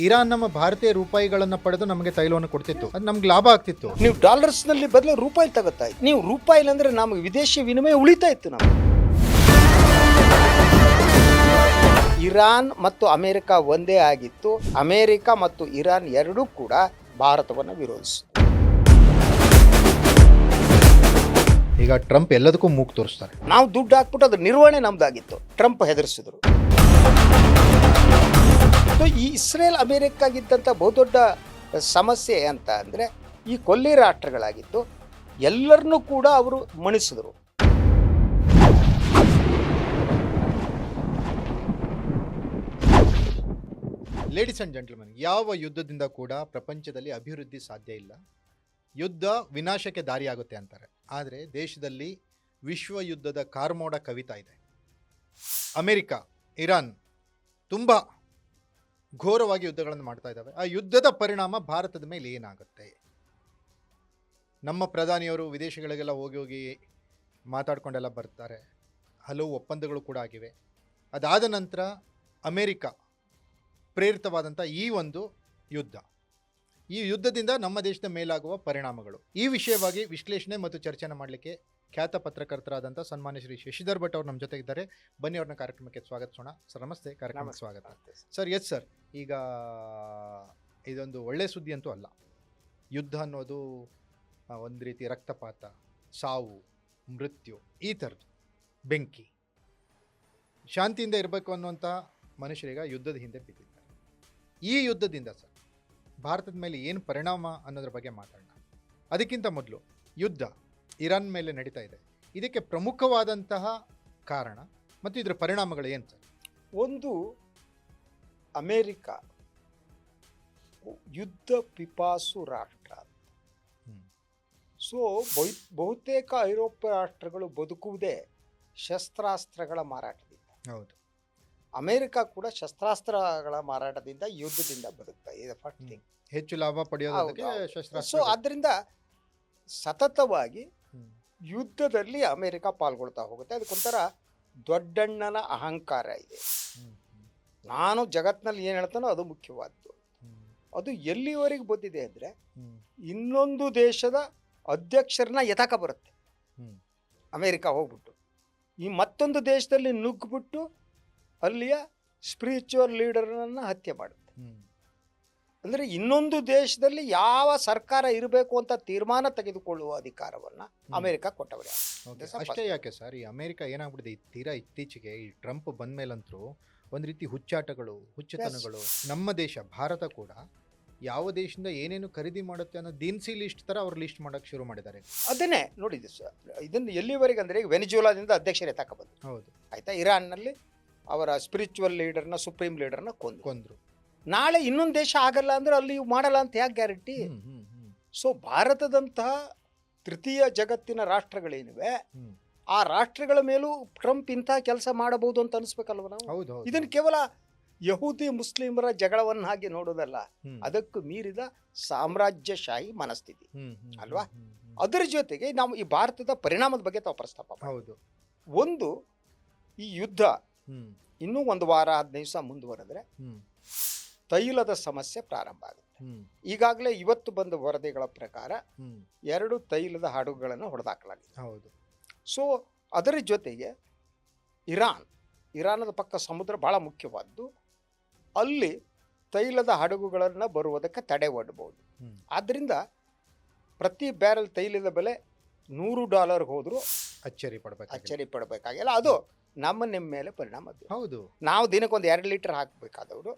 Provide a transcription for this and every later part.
Iran ನಮ್ಮ ಭಾರತೀಯ ರೂಪಾಯಿಗಳನ್ನ ಪಡೆದು ನಮಗೆ ತೈಲವನ್ನು ಕೊಡ್ತಿತ್ತು, ಅದು ನಮ್ಗೆ ಲಾಭ ಆಗ್ತಿತ್ತು. ನೀವು ಡಾಲರ್ಸ್ ನಲ್ಲಿ ಬದಲು ರೂಪಾಯಿ ತಗೋತಾ ಇತ್ತು. ನೀವು ರೂಪಾಯಿ ಅಂದ್ರೆ ನಮಗೆ ವಿದೇಶಿ ವಿನಿಮಯ ಉಳಿತಾ ಇತ್ತು. ನಮಗೆ ಇರಾನ್ ಮತ್ತು ಅಮೆರಿಕ ಒಂದೇ ಆಗಿತ್ತು. ಅಮೆರಿಕ ಮತ್ತು ಇರಾನ್ ಎರಡೂ ಕೂಡ ಭಾರತವನ್ನು ವಿರೋಧಿಸಿತು. ಈಗ ಟ್ರಂಪ್ ಎಲ್ಲದಕ್ಕೂ ಮೂಗು ತೋರಿಸ್ತಾರೆ. ನಾವು ದುಡ್ಡು ಹಾಕ್ಬಿಟ್ಟು ಅದು ನಿರ್ವಹಣೆ ನಮ್ದಾಗಿತ್ತು. ಟ್ರಂಪ್ ಹೆದರಿಸಿದ್ರು. ಈ ಇಸ್ರೇಲ್ ಅಮೆರಿಕಾಗಿದ್ದಂಥ ಬಹುದೊಡ್ಡ ಸಮಸ್ಯೆ ಅಂತ ಅಂದರೆ ಈ ಕೊಲ್ಲಿ ರಾಷ್ಟ್ರಗಳಾಗಿತ್ತು. ಎಲ್ಲರನ್ನೂ ಕೂಡ ಅವರು ಮಣಿಸಿದ್ರು. ಲೇಡೀಸ್ ಅಂಡ್ ಜೆಂಟಲ್ಮನ್, ಯಾವ ಯುದ್ಧದಿಂದ ಕೂಡ ಪ್ರಪಂಚದಲ್ಲಿ ಅಭಿವೃದ್ಧಿ ಸಾಧ್ಯ ಇಲ್ಲ. ಯುದ್ಧ ವಿನಾಶಕ್ಕೆ ದಾರಿಯಾಗುತ್ತೆ ಅಂತಾರೆ. ಆದರೆ ದೇಶದಲ್ಲಿ ವಿಶ್ವ ಯುದ್ಧದ ಕಾರ್ಮೋಡ ಕವಿತಾ ಇದೆ. ಅಮೆರಿಕ, ಇರಾನ್ ತುಂಬ ಘೋರವಾಗಿ ಯುದ್ಧಗಳನ್ನು ಮಾಡ್ತಾ ಇದ್ದಾವೆ. ಆ ಯುದ್ಧದ ಪರಿಣಾಮ ಭಾರತದ ಮೇಲೆ ಏನಾಗುತ್ತೆ? ನಮ್ಮ ಪ್ರಧಾನಿಯವರು ವಿದೇಶಗಳಿಗೆಲ್ಲ ಹೋಗಿ ಮಾತಾಡ್ಕೊಂಡೆಲ್ಲ ಬರ್ತಾರೆ. ಹಲವು ಒಪ್ಪಂದಗಳು ಕೂಡ ಆಗಿವೆ. ಅದಾದ ನಂತರ ಅಮೆರಿಕ ಪ್ರೇರಿತವಾದಂಥ ಈ ಒಂದು ಯುದ್ಧ, ಈ ಯುದ್ಧದಿಂದ ನಮ್ಮ ದೇಶದ ಮೇಲಾಗುವ ಪರಿಣಾಮಗಳು, ಈ ವಿಷಯವಾಗಿ ವಿಶ್ಲೇಷಣೆ ಮತ್ತು ಚರ್ಚೆನ ಮಾಡಲಿಕ್ಕೆ ಖ್ಯಾತ ಪತ್ರಕರ್ತರಾದಂಥ ಸನ್ಮಾನ್ಯ ಶ್ರೀ ಶಶಿಧರ್ ಭಟ್ ಅವರು ನಮ್ಮ ಜೊತೆ ಇದ್ದಾರೆ. ಬನ್ನಿ, ಅವ್ರನ್ನ ಕಾರ್ಯಕ್ರಮಕ್ಕೆ ಸ್ವಾಗತಿಸೋಣ. ಸರ್ ನಮಸ್ತೆ, ಕಾರ್ಯಕ್ರಮಕ್ಕೆ ಸ್ವಾಗತ. ಸರ್, ಎಸ್ ಸರ್, ಈಗ ಇದೊಂದು ಒಳ್ಳೆಯ ಸುದ್ದಿ ಅಂತೂ ಅಲ್ಲ. ಯುದ್ಧ ಅನ್ನೋದು ಒಂದು ರೀತಿ ರಕ್ತಪಾತ, ಸಾವು, ಮೃತ್ಯು, ಈ ಥರದ್ದು ಬೆಂಕಿ. ಶಾಂತಿಯಿಂದ ಇರಬೇಕು ಅನ್ನುವಂಥ ಮನುಷ್ಯರೀಗ ಯುದ್ಧದ ಹಿಂದೆ ಬಿದ್ದಿದ್ದಾರೆ. ಈ ಯುದ್ಧದಿಂದ ಸರ್ ಭಾರತದ ಮೇಲೆ ಏನು ಪರಿಣಾಮ ಅನ್ನೋದ್ರ ಬಗ್ಗೆ ಮಾತಾಡೋಣ. ಅದಕ್ಕಿಂತ ಮೊದಲು, ಯುದ್ಧ ಇರಾನ್ ಮೇಲೆ ನಡೀತಾ ಇದೆ, ಇದಕ್ಕೆ ಪ್ರಮುಖವಾದಂತಹ ಕಾರಣ ಮತ್ತು ಇದರ ಪರಿಣಾಮಗಳು ಏನು ಸರ್? ಒಂದು, ಅಮೇರಿಕ ಯುದ್ಧ ಪಿಪಾಸು ರಾಷ್ಟ್ರ. ಸೊ ಬಹುತೇಕ ಐರೋಪ್ಯ ರಾಷ್ಟ್ರಗಳು ಬದುಕುವುದೇ ಶಸ್ತ್ರಾಸ್ತ್ರಗಳ ಮಾರಾಟದಿಂದ. ಹೌದು, ಅಮೇರಿಕ ಕೂಡ ಶಸ್ತ್ರಾಸ್ತ್ರಗಳ ಮಾರಾಟದಿಂದ, ಯುದ್ಧದಿಂದ ಬದುಕ್ತಾ ಇದೆ. ಫಸ್ಟ್ ಥಿಂಗ್, ಹೆಚ್ಚು ಲಾಭ ಪಡೆಯೋದಕ್ಕೆ ಶಸ್ತ್ರಾಸ್ತ್ರ. ಸೊ ಅದರಿಂದ ಸತತವಾಗಿ ಯುದ್ಧದಲ್ಲಿ ಅಮೇರಿಕ ಪಾಲ್ಗೊಳ್ತಾ ಹೋಗುತ್ತೆ. ಅದಕ್ಕೊಂಥರ ದೊಡ್ಡಣ್ಣನ ಅಹಂಕಾರ ಇದೆ. ನಾನು ಜಗತ್ತಿನಲ್ಲಿ ಏನು ಹೇಳ್ತಾನೋ ಅದು ಮುಖ್ಯವಾದ್ದು. ಅದು ಎಲ್ಲಿವರೆಗೆ ಬಂದಿದೆ ಅಂದರೆ, ಇನ್ನೊಂದು ದೇಶದ ಅಧ್ಯಕ್ಷರನ್ನ ಎತಾಕ ಬರುತ್ತೆ ಅಮೇರಿಕ ಹೋಗ್ಬಿಟ್ಟು, ಈ ಮತ್ತೊಂದು ದೇಶದಲ್ಲಿ ನುಗ್ಗಿಬಿಟ್ಟು ಅಲ್ಲಿಯ ಸ್ಪಿರಿಚುವಲ್ ಲೀಡರ್ನನ್ನು ಹತ್ಯೆ ಮಾಡುತ್ತೆ. ಅಂದರೆ ಇನ್ನೊಂದು ದೇಶದಲ್ಲಿ ಯಾವ ಸರ್ಕಾರ ಇರಬೇಕು ಅಂತ ತೀರ್ಮಾನ ತೆಗೆದುಕೊಳ್ಳುವ ಅಧಿಕಾರವನ್ನು ಅಮೆರಿಕ ಕೊಟ್ಟವರೇ. ಅಷ್ಟೇ ಯಾಕೆ ಸರ್, ಈ ಅಮೆರಿಕ ಏನಾಗ್ಬಿಟ್ಟಿದೆ ತೀರಾ ಇತ್ತೀಚೆಗೆ, ಈ ಟ್ರಂಪ್ ಬಂದ ಮೇಲಂತರೂ ಒಂದು ರೀತಿ ಹುಚ್ಚಾಟಗಳು, ಹುಚ್ಚುತನಗಳು. ನಮ್ಮ ದೇಶ ಭಾರತ ಕೂಡ ಯಾವ ದೇಶದಿಂದ ಏನೇನು ಖರೀದಿ ಮಾಡುತ್ತೆ ಅನ್ನೋ ದಿನಸಿ ಲಿಸ್ಟ್ ಥರ ಅವ್ರು ಲಿಸ್ಟ್ ಮಾಡೋಕ್ಕೆ ಶುರು ಮಾಡಿದ್ದಾರೆ. ಅದನ್ನೇ ನೋಡಿದ್ದೆ ಸರ್. ಇದನ್ನು ಎಲ್ಲಿವರೆಗೆ ಅಂದರೆ, ಈಗ ವೆನಿಜುಲಾದಿಂದ ಅಧ್ಯಕ್ಷರೇ ತಗೊಬಂದು, ಹೌದು ಆಯಿತಾ, ಇರಾನ್ನಲ್ಲಿ ಅವರ ಸ್ಪಿರಿಚುವಲ್ ಲೀಡರ್ನ, ಸುಪ್ರೀಂ ಲೀಡರ್ನ ಕೊಂದ್ರು. ನಾಳೆ ಇನ್ನೊಂದು ದೇಶ ಆಗಲ್ಲ ಅಂದರೆ ಅಲ್ಲಿ ಮಾಡಲ್ಲ ಅಂತ ಯಾಕೆ ಗ್ಯಾರಂಟಿ? ಸೊ ಭಾರತದಂತಹ ತೃತೀಯ ಜಗತ್ತಿನ ರಾಷ್ಟ್ರಗಳೇನಿವೆ, ಆ ರಾಷ್ಟ್ರಗಳ ಮೇಲೂ ಟ್ರಂಪ್ ಇಂತಹ ಕೆಲಸ ಮಾಡಬಹುದು ಅಂತ ಅನಿಸ್ಬೇಕಲ್ವ ನಾವು? ಇದನ್ನು ಕೇವಲ ಯಹೂದಿ ಮುಸ್ಲಿಮರ ಜಗಳವನ್ನು ಹಾಗೆ ನೋಡೋದಲ್ಲ, ಅದಕ್ಕೂ ಮೀರಿದ ಸಾಮ್ರಾಜ್ಯಶಾಹಿ ಮನಸ್ಥಿತಿ ಅಲ್ವಾ? ಅದರ ಜೊತೆಗೆ ನಾವು ಈ ಭಾರತದ ಪರಿಣಾಮದ ಬಗ್ಗೆ ತಾವು ಪ್ರಸ್ತಾಪ ಹೌದು. ಒಂದು, ಈ ಯುದ್ಧ ಇನ್ನೂ 1 ವಾರ 15 ದಿವಸ ಮುಂದುವರೆದ್ರೆ ತೈಲದ ಸಮಸ್ಯೆ ಪ್ರಾರಂಭ ಆಗುತ್ತೆ. ಈಗಾಗಲೇ ಇವತ್ತು ಬಂದ ವರದಿಗಳ ಪ್ರಕಾರ 2 ತೈಲದ ಹಡಗುಗಳನ್ನು ಹೊಡೆದಾಕಲಾಗಿದೆ. ಹೌದು. ಸೊ ಅದರ ಜೊತೆಗೆ ಇರಾನದ ಪಕ್ಕ ಸಮುದ್ರ ಬಹಳ ಮುಖ್ಯವಾದ್ದು. ಅಲ್ಲಿ ತೈಲದ ಹಡಗುಗಳನ್ನು ಬರುವುದಕ್ಕೆ ತಡೆ ಒಡ್ಡಬಹುದು. ಆದ್ದರಿಂದ ಪ್ರತಿ ಬ್ಯಾರಲ್ ತೈಲದ ಬೆಲೆ $100 ಹೋದರೂ ಅಚ್ಚರಿ ಪಡಬೇಕಾಗಿಲ್ಲ. ಅದು ನಿಮ್ಮ ಮೇಲೆ ಪರಿಣಾಮ ಬೀರುತ್ತೆ. ಹೌದು, ನಾವು ದಿನಕ್ಕೊಂದು 2 ಲೀಟರ್ ಹಾಕಬೇಕಾದವರು.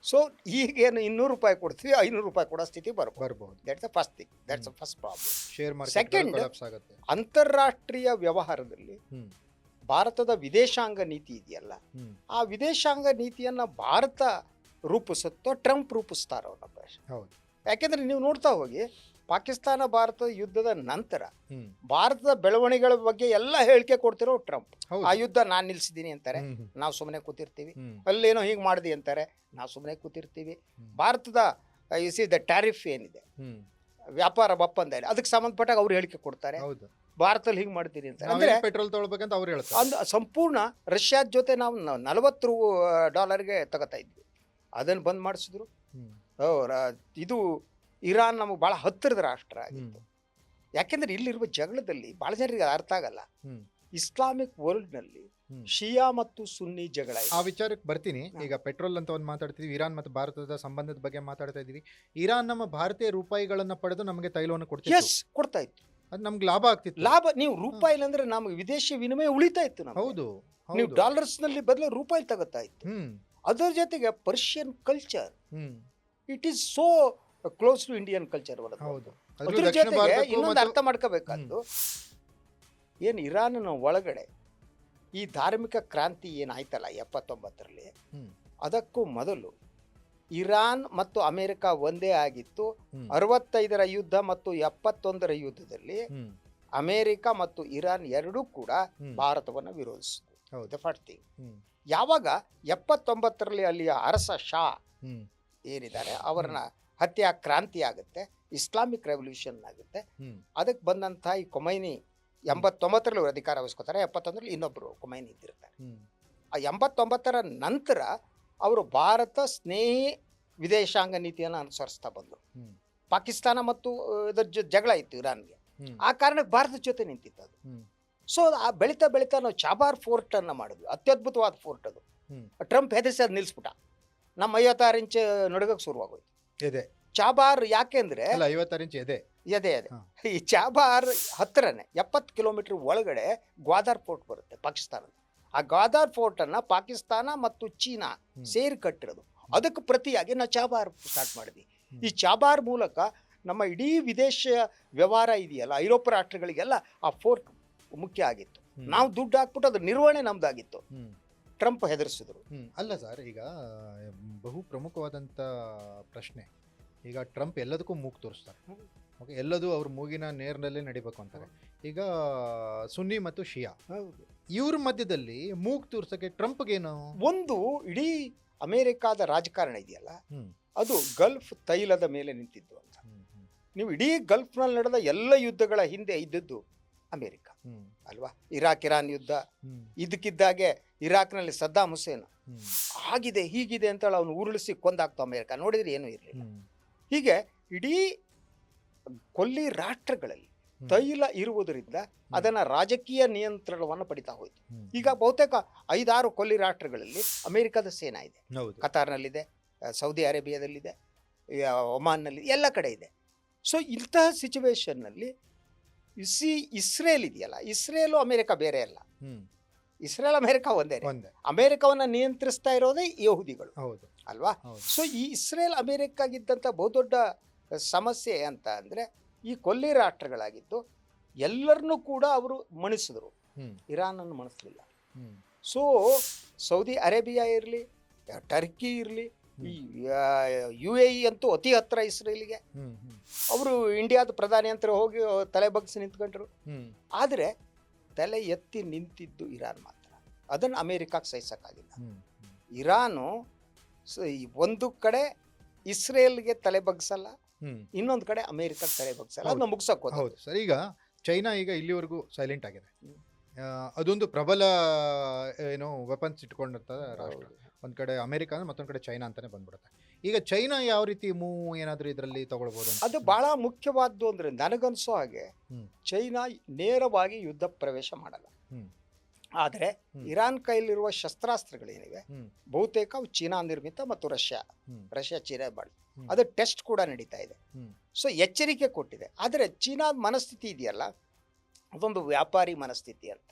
ಸೊ ಈಗೇನು $200 ಕೊಡ್ತೀವಿ, $500 ಕೊಡೋ ಸ್ಥಿತಿ ಬರ್ಬೋದು. That's the first thing, that's the first problem. Share market. Second, ಅಂತಾರಾಷ್ಟ್ರೀಯ ವ್ಯವಹಾರದಲ್ಲಿ ಭಾರತದ ವಿದೇಶಾಂಗ ನೀತಿ ಇದೆಯಲ್ಲ, ಆ ವಿದೇಶಾಂಗ ನೀತಿಯನ್ನು ಭಾರತ ರೂಪಿಸುತ್ತೋ ಟ್ರಂಪ್ ರೂಪಿಸ್ತಾರೋ ಅನ್ನೋ ಪ್ರಶ್ನೆ. ಹೌದು. ಯಾಕೆಂದ್ರೆ ನೀವು ನೋಡ್ತಾ ಹೋಗಿ, ಪಾಕಿಸ್ತಾನ ಭಾರತ ಯುದ್ಧದ ನಂತರ ಭಾರತದ ಬೆಳವಣಿಗೆಗಳ ಬಗ್ಗೆ ಎಲ್ಲ ಹೇಳಿಕೆ ಕೊಡ್ತಿರೋ ಟ್ರಂಪ್. ಆ ಯುದ್ಧ ನಾನು ನಿಲ್ಸಿದ್ದೀನಿ ಅಂತಾರೆ, ನಾವು ಸುಮ್ಮನೆ ಕೂತಿರ್ತೀವಿ. ಅಲ್ಲೇನೋ ಹೀಗೆ ಮಾಡಿದಿ ಅಂತಾರೆ, ನಾವು ಸುಮ್ಮನೆ ಕೂತಿರ್ತೀವಿ. ಭಾರತದ ದ ಟ್ಯಾರಿಫ್ ಏನಿದೆ, ವ್ಯಾಪಾರ ಒಪ್ಪಂದ ಇದೆ, ಅದಕ್ಕೆ ಸಂಬಂಧಪಟ್ಟಾಗ ಅವ್ರು ಹೇಳಿಕೆ ಕೊಡ್ತಾರೆ. ಭಾರತದಲ್ಲಿ ಹೀಗೆ ಮಾಡ್ತೀರಿ ಅಂತ. ಅಂದ್ರೆ ಪೆಟ್ರೋಲ್ ತಗೊಳ್ಬೇಕಂತ ಅವ್ರು ಹೇಳ್ತಾರೆ. ಸಂಪೂರ್ಣ ರಷ್ಯಾದ ಜೊತೆ ನಾವು $40 ತಗೋತಾ ಇದ್ವಿ. ಅದನ್ನು ಬಂದ್ ಮಾಡಿಸಿದ್ರು. ಹ್ಮ್. ಇದು ಇರಾನ್ ನಮಗೆ ಭಾಳ ಹತ್ತಿರದ ರಾಷ್ಟ್ರ ಹ್ಮ್. ಆಗಿತ್ತು. ಯಾಕೆಂದ್ರೆ ಇಲ್ಲಿರುವ ಜಗಳದಲ್ಲಿ ಭಾಳ ಜನರಿಗೆ ಅರ್ಥ ಆಗಲ್ಲ. ಹ್ಮ್. ಇಸ್ಲಾಮಿಕ್ ವರ್ಲ್ಡ್ನಲ್ಲಿ ಹ್ಮ್. ಶಿಯಾ ಮತ್ತು ಸುನ್ನಿ ಜಗಳ ಇದೆ. ಆ ವಿಚಾರಕ್ಕೆ ಬರ್ತೀನಿ. ಈಗ ಪೆಟ್ರೋಲ್ ಅಂತ ಒಂದು ಮಾತಾಡ್ತಿದ್ವಿ, ಇರಾನ್ ಮತ್ತು ಭಾರತದ ಸಂಬಂಧದ ಬಗ್ಗೆ ಮಾತಾಡ್ತಾ ಇದೀವಿ. ಇರಾನ್ ನಮ್ಮ ಭಾರತೀಯ ರೂಪಾಯಿಗಳನ್ನ ಪಡೆದು ನಮಗೆ ತೈಲವನ್ನು ಕೊಡ್ತಿತ್ತು. ಎಸ್, ಕೊಡ್ತಾ ಇತ್ತು. ಅದು ನಮ್ಗೆ ಲಾಭ ಆಗ್ತಿತ್ತು. ಲಾಭ. ನೀವು ರೂಪಾಯಿ ಅಂದ್ರೆ ನಮಗೆ ವಿದೇಶಿ ವಿನಿಮಯ ಉಳಿತಾ ಇತ್ತು ನಮ್ಗೆ. ಹೌದು, ನೀವು ಹೌದು. ಡಾಲರ್ಸ್ ನಲ್ಲಿ ಬದಲು ರೂಪಾಯಿ ತಗೋತಾ ಇತ್ತು. ಹ್ಮ್. ಅದರ ಜೊತೆಗೆ Persian culture, hmm. It is so close to Indian culture. ಹೌದು. ಅದ್ರ ಅದ್ರಲ್ಲೂ ದಕ್ಷಿಣ ಜೊತೆಗೆ ಭಾರತಕ್ಕೂ ಇನ್ನೊಂದು ಮತ್ತು- ಅರ್ಥ ಮಾಡ್ಕೋಬೇಕಾದ್ದು, ಏನು ಇರಾನ್ನ ಒಳಗಡೆ ಈ ಧಾರ್ಮಿಕ ಕ್ರಾಂತಿ ಏನಾಯ್ತಲ್ಲ 79ರಲ್ಲಿ, ಹ್ಮ್. ಅದಕ್ಕೂ ಮೊದಲು ಇರಾನ್ ಮತ್ತು ಅಮೆರಿಕ ಒಂದೇ ಆಗಿತ್ತು. ಹ್ಮ್. 65ರ ಯುದ್ಧ ಮತ್ತು 71ರ ಯುದ್ಧದಲ್ಲಿ ಹ್ಮ್. ಅಮೆರಿಕ ಮತ್ತು ಇರಾನ್ ಎರಡೂ ಕೂಡ ಹ್ಮ್. ಭಾರತವನ್ನು ವಿರೋಧಿಸಿದ್ರು. ಹೌದು. The first thing. ಹ್ಮ್. ಯಾವಾಗ 79ರಲ್ಲಿ ಅಲ್ಲಿಯ ಅರಸ ಶಾ ಹ್ಮ್. ಏನಿದ್ದಾರೆ ಅವರನ್ನ ಹತ್ಯೆ ಕ್ರಾಂತಿ ಆಗುತ್ತೆ, ಇಸ್ಲಾಮಿಕ್ ರೆವಲ್ಯೂಷನ್ ಆಗುತ್ತೆ. ಹ್ಮ್. ಅದಕ್ಕೆ ಬಂದಂಥ ಈ ಕೊಮೈನಿ 89ರಲ್ಲಿ ಅಧಿಕಾರ ವಹಿಸ್ಕೋತಾರೆ. 71ರಲ್ಲಿ ಇನ್ನೊಬ್ಬರು ಕೊಮೈನಿ ಇದ್ದಿರ್ತಾರೆ. ಹ್ಮ್. ಆ 89ರ ನಂತರ ಅವರು ಭಾರತ ಸ್ನೇಹಿ ವಿದೇಶಾಂಗ ನೀತಿಯನ್ನು ಅನುಸರಿಸ್ತಾ ಬಂದರು. ಹ್ಮ್. ಪಾಕಿಸ್ತಾನ ಮತ್ತು ಇದರ ಜಗಳ ಇತ್ತು ಇರಾನ್ಗೆ. ಹ್ಮ್. ಆ ಕಾರಣಕ್ಕೆ ಭಾರತದ ಜೊತೆ ನಿಂತಿತ್ತು ಅದು. ಹ್ಮ್. ಸೊ ಆ ಬೆಳೀತಾ ಬೆಳೀತಾ ನಾವು ಚಾಬಾರ್ ಫೋರ್ಟ್ ಅನ್ನು ಮಾಡಿದ್ವಿ. ಅತ್ಯದ್ಭುತವಾದ ಫೋರ್ಟ್ ಅದು. ಹ್ಮ್. ಟ್ರಂಪ್ ಹೆದರಿಸಿ ಅದು ನಿಲ್ಲಿಸ್ಬಿಟ್ಟ. ನಮ್ಮ 56 ಇಂಚ್ ನಡುಗಕ್ಕೆ ಶುರುವಾಗೋಯ್ತು. ಇದೆ. ಚಾಬಾರ್ ಯಾಕೆಂದ್ರೆ ಅಲ್ಲ, 56 ಇಂಚ್ ಇದೆ. ಅದೇ ಹಾ. ಈ ಚಾಬಾರ್ ಹತ್ತಿರನೇ 70 ಕಿಲೋಮೀಟರ್ ಒಳಗಡೆ ಗ್ವಾದಾರ್ ಫೋರ್ಟ್ ಬರುತ್ತೆ ಪಾಕಿಸ್ತಾನದ. ಆ ಗ್ವಾದಾರ್ ಫೋರ್ಟ್ ಅನ್ನ ಪಾಕಿಸ್ತಾನ ಮತ್ತು ಚೀನಾ ಸೇರಿ ಕಟ್ಟಿರೋದು. ಅದಕ್ಕೆ ಪ್ರತಿಯಾಗಿ ನಾವು ಚಾಬಾರ್ ಸ್ಟಾರ್ಟ್ ಮಾಡಿದ್ವಿ. ಈ ಚಾಬಾರ್ ಮೂಲಕ ನಮ್ಮ ಇಡೀ ವಿದೇಶ ವ್ಯವಹಾರ ಇದೆಯಲ್ಲ ಐರೋಪ್ಯ ರಾಷ್ಟ್ರಗಳಿಗೆಲ್ಲ ಆ ಫೋರ್ಟ್ ಮುಖ್ಯ ಆಗಿತ್ತು. ನಾವು ದುಡ್ಡು ಹಾಕ್ಬಿಟ್ಟು ಅದ್ರ ನಿರ್ವಹಣೆ ನಮ್ದಾಗಿತ್ತು. ಟ್ರಂಪ್ ಹೆದರಿಸಿದ್ರು. ಅಲ್ಲ ಸರ್, ಈಗ ಬಹು ಪ್ರಮುಖವಾದಂಥ ಪ್ರಶ್ನೆ. ಈಗ ಟ್ರಂಪ್ ಎಲ್ಲದಕ್ಕೂ ಮೂಗು ತೋರಿಸ್ತಾರೆ. ಓಕೆ, ಎಲ್ಲದೂ ಅವ್ರ ಮೂಗಿನ ನೇರನಲ್ಲೇ ನಡಿಬೇಕು ಅಂತಾರೆ. ಈಗ ಸುನ್ನಿ ಮತ್ತು ಶಿಯಾ ಇವ್ರ ಮಧ್ಯದಲ್ಲಿ ಮೂಗು ತೋರ್ಸಕ್ಕೆ ಟ್ರಂಪ್ಗೇನು? ಒಂದು ಇಡೀ ಅಮೆರಿಕಾದ ರಾಜಕಾರಣ ಇದೆಯಲ್ಲ, ಅದು ಗಲ್ಫ್ ತೈಲದ ಮೇಲೆ ನಿಂತಿದ್ದು ಅಂತ. ನೀವು ಇಡೀ ಗಲ್ಫ್ನಲ್ಲಿ ನಡೆದ ಎಲ್ಲ ಯುದ್ಧಗಳ ಹಿಂದೆ ಇದ್ದದ್ದು ಅಮೆರಿಕ ಅಲ್ವಾ? ಇರಾನ್ ಯುದ್ಧ ಇದಕ್ಕಿದ್ದಾಗೆ ಇರಾಕ್ನಲ್ಲಿ ಸದ್ದಾಂ ಹುಸೇನ್ ಆಗಿದೆ ಹೀಗಿದೆ ಅಂತೇಳಿ ಅವನು ಉರುಳಿಸಿ ಕೊಂದಾಕ್ತು ಅಮೆರಿಕ. ನೋಡಿದ್ರೆ ಏನೂ ಇರಲಿಲ್ಲ. ಹೀಗೆ ಇಡೀ ಕೊಲ್ಲಿ ರಾಷ್ಟ್ರಗಳಲ್ಲಿ ತೈಲ ಇರುವುದರಿಂದ ಅದನ್ನ ರಾಜಕೀಯ ನಿಯಂತ್ರಣವನ್ನು ಪಡಿತಾ ಹೋಯ್ತು. ಈಗ ಬಹುತೇಕ 5-6 ಕೊಲ್ಲಿ ರಾಷ್ಟ್ರಗಳಲ್ಲಿ ಅಮೆರಿಕದ ಸೇನಾ ಇದೆ. ಕತಾರ್ನಲ್ಲಿದೆ, ಸೌದಿ ಅರೇಬಿಯಾದಲ್ಲಿದೆ, ಒಮಾನ್ನಲ್ಲಿ, ಎಲ್ಲ ಕಡೆ ಇದೆ. ಸೊ ಇಂತಹ ಸಿಚುವೇಶನ್ನಲ್ಲಿ ಇಸ್ರೇಲ್ ಇದೆಯಲ್ಲ, ಇಸ್ರೇಲು ಅಮೆರಿಕ ಬೇರೆ ಅಲ್ಲ. ಇಸ್ರೇಲ್ ಅಮೆರಿಕ ಒಂದೇ. ಅಮೆರಿಕವನ್ನ ನಿಯಂತ್ರಿಸ್ತಾ ಇರೋದೇ ಯಹೂದಿಗಳು ಅಲ್ವಾ? ಸೊ ಈ ಇಸ್ರೇಲ್ ಅಮೆರಿಕಾಗಿದ್ದಂಥ ಬಹುದೊಡ್ಡ ಸಮಸ್ಯೆ ಅಂತ ಅಂದರೆ ಈ ಕೊಲ್ಲಿ ರಾಷ್ಟ್ರಗಳಾಗಿದ್ದು ಎಲ್ಲರನ್ನೂ ಕೂಡ ಅವರು ಮಣಿಸಿದ್ರು, ಇರಾನನ್ನು ಮಣಿಸಲಿಲ್ಲ. ಸೊ ಸೌದಿ ಅರೇಬಿಯಾ ಇರಲಿ, ಟರ್ಕಿ ಇರಲಿ, ಈ UAE ಅಂತೂ ಅತಿ ಹತ್ರ ಇಸ್ರೇಲಿಗೆ. ಅವರು ಇಂಡಿಯಾದ ಪ್ರಧಾನಿ ಅಂತ ಹೋಗಿ ತಲೆ ಬಗ್ಸಿ ನಿಂತ್ಕೊಂಡ್ರು. ಆದರೆ ತಲೆ ಎತ್ತಿ ನಿಂತಿದ್ದು ಇರಾನ್ ಮಾತ್ರ. ಅದನ್ನು ಅಮೇರಿಕಾಕ್ಕೆ ಸಹಿಸಕ್ಕಾಗಿಲ್ಲ. ಇರಾನು ಒಂದು ಕಡೆ ಇಸ್ರೇಲ್ಗೆ ತಲೆ ಬಗ್ಸಲ್ಲ, ಇನ್ನೊಂದು ಕಡೆ ಅಮೇರಿಕಾಗೆ ತಲೆ ಬಗ್ಸಲ್ಲ. ಅದನ್ನ ಮುಗಿಸಕ್ ಹೌದು ಸರ್. ಈಗ ಚೈನಾ ಈಗ ಇಲ್ಲಿವರೆಗೂ ಸೈಲೆಂಟ್ ಆಗಿದೆ. ಅದೊಂದು ಪ್ರಬಲ ಏನೋ ವೆಪನ್ಸ್ ಇಟ್ಕೊಂಡಿರ್ತ ರಾಷ್ಟ್ರ. ಒಂದ್ ಕಡೆ ಅಮೆರಿಕ ಅಂದ್ರೆ ಮತ್ತೊಂದ್ ಕಡೆ ಚೈನಾ ಅಂತಾನೆ ಬಂದ್ಬಿಡುತ್ತೆ. ಈಗ ಚೈನಾ ಯಾವ ರೀತಿ ಮೂವ್ ಏನಾದ್ರೂ ಇದರಲ್ಲಿ ತಗೊಳ್ಬಹುದು? ಅದು ಬಹಳ ಮುಖ್ಯವಾದ್ದು ಅಂದ್ರೆ ನನಗನ್ಸೋ ಹಾಗೆ ಚೈನಾ ನೇರವಾಗಿ ಯುದ್ಧ ಪ್ರವೇಶ ಮಾಡಲ್ಲ. ಆದರೆ ಇರಾನ್ ಕೈಲಿರುವ ಶಸ್ತ್ರಾಸ್ತ್ರಗಳೇನಿವೆ ಬಹುತೇಕ ಅವು ಚೀನಾ ನಿರ್ಮಿತ ಮತ್ತು ರಷ್ಯಾ ಚೀನಾ ಬಾಳಿ ಅದು ಟೆಸ್ಟ್ ಕೂಡ ನಡೀತಾ ಇದೆ. ಸೊ ಎಚ್ಚರಿಕೆ ಕೊಟ್ಟಿದೆ. ಆದರೆ ಚೀನಾದ ಮನಸ್ಥಿತಿ ಇದೆಯಲ್ಲ, ಅದೊಂದು ವ್ಯಾಪಾರಿ ಮನಸ್ಥಿತಿ ಅಂತ.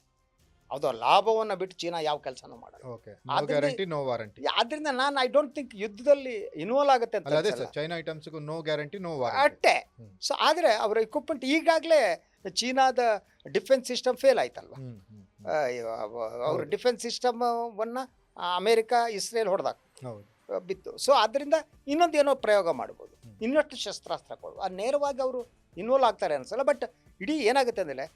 ಅದು ಲಾಭವನ್ನು ಬಿಟ್ಟು ಚೀನಾ ಯಾವ ಕೆಲಸನೂ ಮಾಡಲ್ಲ. ಆದ್ರಿಂದ ನಾನು ಐ ಡೋಂಟ್ ಥಿಂಕ್ ಯುದ್ಧದಲ್ಲಿ ಇನ್ವಾಲ್ವ್ ಆಗುತ್ತೆ ಅಂತ. ಚೈನಾ ಐಟಮ್ಸ್ಗೂ ನೋ ಗ್ಯಾರಂಟಿ, ನೋ ವಾರಂಟಿ ಅಷ್ಟೇ. ಸೊ ಆದರೆ ಅವರ ಇಕ್ವಿಪ್ಮೆಂಟ್ ಈಗಾಗಲೇ ಚೀನಾದ ಡಿಫೆನ್ಸ್ ಸಿಸ್ಟಮ್ ಫೇಲ್ ಆಯ್ತಲ್ವ. ಅವ್ರ ಡಿಫೆನ್ಸ್ ಸಿಸ್ಟಮನ್ನ ಅಮೆರಿಕ ಇಸ್ರೇಲ್ ಹೊಡೆದಾಕ ಬಿತ್ತು. ಸೊ ಅದರಿಂದ ಇನ್ನೊಂದೇನೋ ಪ್ರಯೋಗ ಮಾಡ್ಬೋದು, ಇನ್ನಷ್ಟು ಶಸ್ತ್ರಾಸ್ತ್ರ ಕೊಡ್ಬೋದು. ಅದು ನೇರವಾಗಿ ಅವರು ಇನ್ವಾಲ್ವ್ ಆಗ್ತಾರೆ ಅನ್ಸಲ್ಲ. ಬಟ್ ಇಡೀ ಏನಾಗುತ್ತೆ ಅಂದರೆ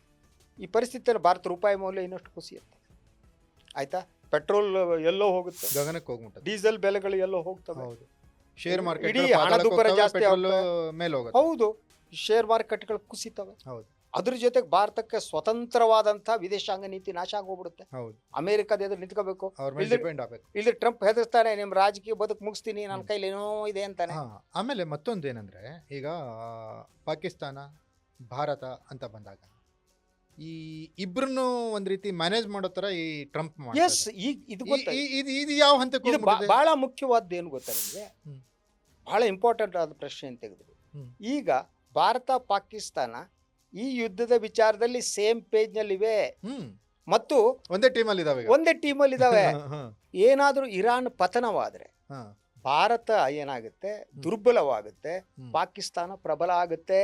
ಈ ಪರಿಸ್ಥಿತಿಯಲ್ಲಿ ಭಾರತ ರೂಪಾಯಿ ಮೌಲ್ಯ ಇನ್ನಷ್ಟು ಕುಸಿಯುತ್ತೆ. ಆಯ್ತಾ? ಪೆಟ್ರೋಲ್ ಎಲ್ಲೋ ಹೋಗುತ್ತೆ, ಗಗನಕ್ಕೆ ಹೋಗ್ಬಿಟ್ಟು ಡೀಸೆಲ್ ಬೆಲೆಗಳು ಎಲ್ಲೋ ಹೋಗ್ತವೆ, ಶೇರ್ ಮಾರ್ಕೆಟ್ ಇಡೀ ಹಣದುಬ್ಬರ ಜಾಸ್ತಿ ಮೇಲೆ ಹೋಗುತ್ತೆ. ಹೌದು, ಶೇರ್ ಮಾರ್ಕೆಟ್ಗಳು ಕುಸಿತವೆ. ಅದ್ರ ಜೊತೆಗೆ ಭಾರತಕ್ಕೆ ಸ್ವತಂತ್ರವಾದಂಥ ವಿದೇಶಾಂಗ ನೀತಿ ನಾಶ ಆಗೋಗ್ಬಿಡುತ್ತೆ. ಹೌದು, ಅಮೆರಿಕದ ಎದುರು ನಿಂತ್ಕೋಬೇಕು. ಅವ್ರ ಮೇಲೆ ಇಲ್ಲಿ- ಡಿಪೆಂಡ್ ಆಗಬೇಕು. ಇಲ್ಲಿ ಟ್ರಂಪ್ ಹೆದರ್ಸ್ತಾನೆ, ನಿಮ್ಮ ರಾಜಕೀಯ ಬದುಕು ಮುಗಿಸ್ತೀನಿ, ನನ್ನ ಕೈಲಿ ಏನೋ ಇದೆ ಅಂತಾನೆ. ಆಮೇಲೆ ಮತ್ತೊಂದು ಏನಂದ್ರೆ, ಈಗ ಪಾಕಿಸ್ತಾನ ಭಾರತ ಅಂತ ಬಂದಾಗ ಈ ಇಬ್ರನ್ನು ಒಂದ್ ರೀತಿ ಮ್ಯಾನೇಜ್ ಮಾಡೋ ತರ ಈ ಟ್ರಂಪ್ ಎಸ್, ಈಗ ಇದು ಗೊತ್ತಾ, ಇದು ಯಾವ ಹಂತಕ್ಕೆ ಇದು ಹೋಗ್ಬಿಟ್ಟಿದೆ? ಬಹಳ ಮುಖ್ಯವಾದ್ದು ಏನು ಗೊತ್ತಾ ನಿಮಗೆ, ಹ್ಮ್. ಬಹಳ ಇಂಪಾರ್ಟೆಂಟ್ ಆದ ಪ್ರಶ್ನೆ ಅಂತ ತೆಗೆದ್ರು. ಹ್ಮ್. ಈಗ ಭಾರತ ಪಾಕಿಸ್ತಾನ ಈ ಯುದ್ಧದ ವಿಚಾರದಲ್ಲಿ ಸೇಮ್ ಪೇಜ್ ನಲ್ಲಿವೆ ಮತ್ತು ಒಂದೇ ಟೀಮಲ್ಲಿ ಇದಾವೆ ಈಗ. ಒಂದೇ ಟೀಮಲ್ಲಿ ಇದಾವೆ. ಹ, ಏನಾದ್ರೂ ಇರಾನ್ ಪತನವಾದ್ರೆ ಹ, ಭಾರತ ಏನಾಗುತ್ತೆ, ದುರ್ಬಲವಾಗುತ್ತೆ, ಹ್ಮ್. ಪಾಕಿಸ್ತಾನ ಪ್ರಬಲ ಆಗುತ್ತೆ.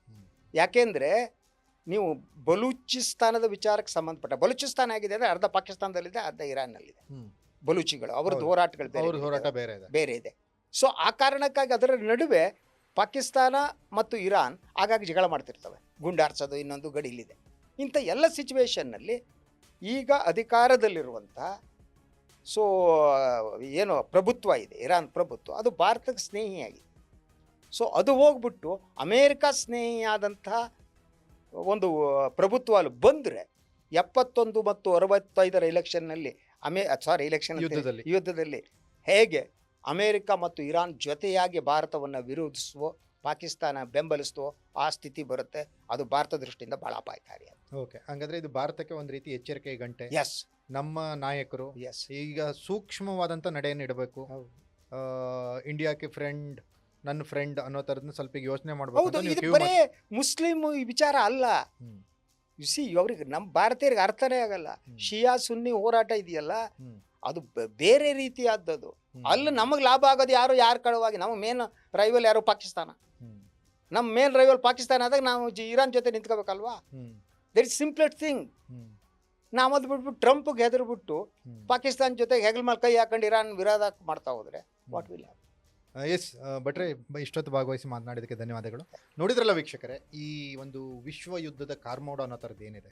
ಹ್ಮ್. ಯಾಕೆಂದ್ರೆ ನೀವು ಬಲೂಚಿಸ್ತಾನದ ವಿಚಾರಕ್ಕೆ ಸಂಬಂಧಪಟ್ಟ, ಬಲೂಚಿಸ್ತಾನ ಆಗಿದೆ ಅಂದ್ರೆ ಅರ್ಧ ಪಾಕಿಸ್ತಾನದಲ್ಲಿದೆ, ಅರ್ಧ ಇರಾನ್ನಲ್ಲಿದೆ. ಹ್ಮ್. ಬಲೂಚಿಗಳು ಅವ್ರದ್ದು ಹೌದು. ಹೋರಾಟಗಳು ಅವ್ರ ಹೋರಾಟ ಬೇರೆ ಇದೆ. ಬೇರೆ ಇದೆ. ಸೊ ಆ ಕಾರಣಕ್ಕಾಗಿ ಅದರ ನಡುವೆ ಪಾಕಿಸ್ತಾನ ಮತ್ತು ಇರಾನ್ ಆಗಾಗ ಜಗಳ ಮಾಡ್ತಿರ್ತವೆ, ಗುಂಡಾರ್ಸೋದು, ಇನ್ನೊಂದು ಗಡಿಲಿದೆ. ಇಂಥ ಎಲ್ಲ ಸಿಚುವೇಶನ್ನಲ್ಲಿ ಈಗ ಅಧಿಕಾರದಲ್ಲಿರುವಂಥ ಸೊ ಏನು ಪ್ರಭುತ್ವ ಇದೆ, ಇರಾನ್ ಪ್ರಭುತ್ವ, ಅದು ಭಾರತಕ್ಕೆ ಸ್ನೇಹಿಯಾಗಿದೆ. ಸೊ ಅದು ಹೋಗ್ಬಿಟ್ಟು ಅಮೇರಿಕ ಸ್ನೇಹಿಯಾದಂಥ ಒಂದು ಪ್ರಭುತ್ವ ಅಲ್ಲಿ ಬಂದರೆ 71 ಮತ್ತು 65 ಎಲೆಕ್ಷನ್ನಲ್ಲಿ ಯುದ್ಧದಲ್ಲಿ ಹೇಗೆ ಅಮೇರಿಕ ಮತ್ತು ಇರಾನ್ ಜೊತೆಯಾಗಿ ಭಾರತವನ್ನು ವಿರೋಧಿಸುವ, ಪಾಕಿಸ್ತಾನ ಬೆಂಬಲಿಸುವ ಆ ಸ್ಥಿತಿ ಬರುತ್ತೆ. ಅದು ಭಾರತ ದೃಷ್ಟಿಯಿಂದ ಬಹಳ ಅಪಾಯಕಾರಿ. ಓಕೆ, ಹಂಗಂದ್ರೆ ಇದು ಭಾರತಕ್ಕೆ ಒಂದ್ ರೀತಿ ಎಚ್ಚರಿಕೆ ಗಂಟೆ. ಎಸ್, ನಮ್ಮ ನಾಯಕರು ಎಸ್, ಈಗ ಸೂಕ್ಷ್ಮವಾದಂತ ನಡೆಯನ್ನು ಇಡಬೇಕು. ಇಂಡಿಯಾಕ್ಕೆ ಫ್ರೆಂಡ್, ನನ್ನ ಫ್ರೆಂಡ್ ಅನ್ನೋ ತರದ್ನ ಸ್ವಲ್ಪ ಯೋಚನೆ ಹೌದು. ಮಾಡಬೇಕು. ಇದು ಬರೇ ಮುಸ್ಲಿಂ ವಿಚಾರ ಅಲ್ಲ. ಸಿ ಅವ್ರಿಗೆ ನಮ್ಮ ಭಾರತೀಯರಿಗೆ ಅರ್ಥನೇ ಆಗಲ್ಲ. ಶಿಯಾ ಸುನ್ನಿ ಹೋರಾಟ ಇದೆಯಲ್ಲ, ಅದು ಬೇರೆ ರೀತಿಯಾದದ್ದು. ಅಲ್ಲಿ ನಮಗೆ ಲಾಭ ಆಗೋದು ಯಾರು ಕಳುವಾಗಿ, ನಮ್ಮ ಮೇನ್ ರೈವಲ್ ಯಾರು, ಪಾಕಿಸ್ತಾನ. ನಮ್ಮ ಮೇನ್ ರೈವಲ್ ಪಾಕಿಸ್ತಾನ ಆದಾಗ ನಾವು ಇರಾನ್ ಜೊತೆ ನಿಂತ್ಕೋಬೇಕಲ್ವಾ? That is simplest thing. ನಾವು ಅದು ಬಿಟ್ಬಿಟ್ಟು ಟ್ರಂಪ್ಗೆ ಹೆದರ್ಬಿಟ್ಟು ಪಾಕಿಸ್ತಾನ ಜೊತೆಗೆ ಹೆಗಲ್ ಮೇಲೆ ಕೈ ಹಾಕೊಂಡು ಇರಾನ್ ವಿರೋಧ ಮಾಡ್ತಾ ಹೋದ್ರೆ ವಾಟ್ ವಿಲ್ ಹ್ಯಾಪನ್? ಎಸ್ ಭಟ್ರೆ, ಇಷ್ಟೊತ್ತು ಭಾಗವಹಿಸಿ ಮಾತನಾಡಿದಕ್ಕೆ ಧನ್ಯವಾದಗಳು. ನೋಡಿದ್ರಲ್ಲ ವೀಕ್ಷಕರೇ, ಈ ಒಂದು ವಿಶ್ವ ಯುದ್ಧದ ಕಾರ್ಮೋಡ ಅನ್ನೋ ಥರದ್ದು ಏನಿದೆ,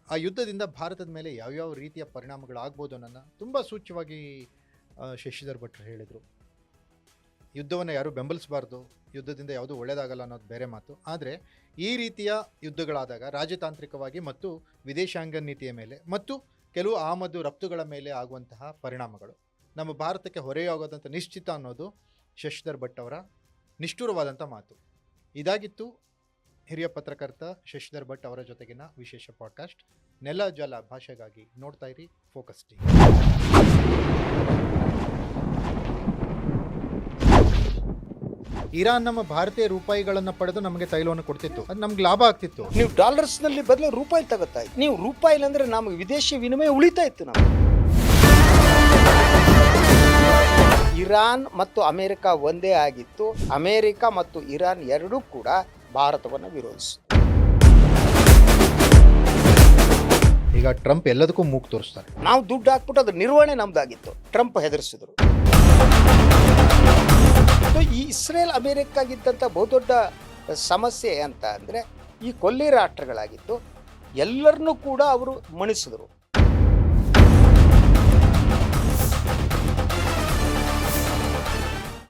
ಆ ಯುದ್ಧದಿಂದ ಭಾರತದ ಮೇಲೆ ಯಾವ್ಯಾವ ರೀತಿಯ ಪರಿಣಾಮಗಳಾಗ್ಬೋದು ಅನ್ನೋನ್ನ ತುಂಬ ಸೂಚ್ಯವಾಗಿ ಶಶಿಧರ್ ಭಟ್ರು ಹೇಳಿದರು. ಯುದ್ಧವನ್ನು ಯಾರೂ ಬೆಂಬಲಿಸಬಾರ್ದು, ಯುದ್ಧದಿಂದ ಯಾವುದೂ ಒಳ್ಳೆಯದಾಗಲ್ಲ ಅನ್ನೋದು ಬೇರೆ ಮಾತು. ಆದರೆ ಈ ರೀತಿಯ ಯುದ್ಧಗಳಾದಾಗ ರಾಜತಾಂತ್ರಿಕವಾಗಿ ಮತ್ತು ವಿದೇಶಾಂಗ ನೀತಿಯ ಮೇಲೆ ಮತ್ತು ಕೆಲವು ಆಮದು ರಫ್ತುಗಳ ಮೇಲೆ ಆಗುವಂತಹ ಪರಿಣಾಮಗಳು ನಮ್ಮ ಭಾರತಕ್ಕೆ ಹೊರೆಯಾಗೋದಂಥ ನಿಶ್ಚಿತ ಅನ್ನೋದು ಶಶಿಧರ್ ಭಟ್ ಅವರ ನಿಷ್ಠುರವಾದಂಥ ಮಾತು. ಇದಾಗಿತ್ತು ಹಿರಿಯ ಪತ್ರಕರ್ತ ಶಶಿಧರ್ ಭಟ್ ಅವರ ಜೊತೆಗಿನ ವಿಶೇಷ ಪಾಡ್ಕಾಸ್ಟ್. ನೆಲ ಜಲ ಭಾಷೆಗಾಗಿ ನೋಡ್ತಾ ಇರಿ ಫೋಕಸ್ ಟಿವಿ. ಇರಾನ್ ನಮ್ಮ ಭಾರತೀಯ ರೂಪಾಯಿಗಳನ್ನು ಪಡೆದು ನಮಗೆ ತೈಲವನ್ನು ಕೊಡ್ತಿತ್ತು, ಅದು ನಮ್ಗೆ ಲಾಭ ಆಗ್ತಿತ್ತು. ನೀವು ಡಾಲರ್ಸ್ನಲ್ಲಿ ಬದಲು ರೂಪಾಯಿ ತಗೋತಾ ಇತ್ತು. ನೀವು ರೂಪಾಯಿ ಅಂದ್ರೆ ನಮಗೆ ವಿದೇಶಿ ವಿನಿಮಯ ಉಳಿತಾ ಇತ್ತು. ನಾವು ಇರಾನ್ ಮತ್ತು ಅಮೆರಿಕ ಒಂದೇ ಆಗಿತ್ತು. ಅಮೆರಿಕ ಮತ್ತು ಇರಾನ್ ಎರಡೂ ಕೂಡ ಭಾರತವನ್ನು ವಿರೋಧಿಸಿತು. ಈಗ ಟ್ರಂಪ್ ಎಲ್ಲದಕ್ಕೂ ಮೂಗು ತೋರಿಸ್ತಾರೆ. ನಾವು ದುಡ್ಡು ಹಾಕ್ಬಿಟ್ಟು ಅದ್ರ ನಿರ್ವಹಣೆ ನಮ್ದಾಗಿತ್ತು, ಟ್ರಂಪ್ ಹೆದರಿಸಿದ್ರು. ಈ ಇಸ್ರೇಲ್ ಅಮೆರಿಕಾಗಿದ್ದಂಥ ಬಹುದೊಡ್ಡ ಸಮಸ್ಯೆ ಅಂತ ಅಂದರೆ ಈ ಕೊಲ್ಲಿ ರಾಷ್ಟ್ರಗಳಾಗಿತ್ತು. ಎಲ್ಲರನ್ನೂ ಕೂಡ ಅವರು ಮಣಿಸಿದ್ರು.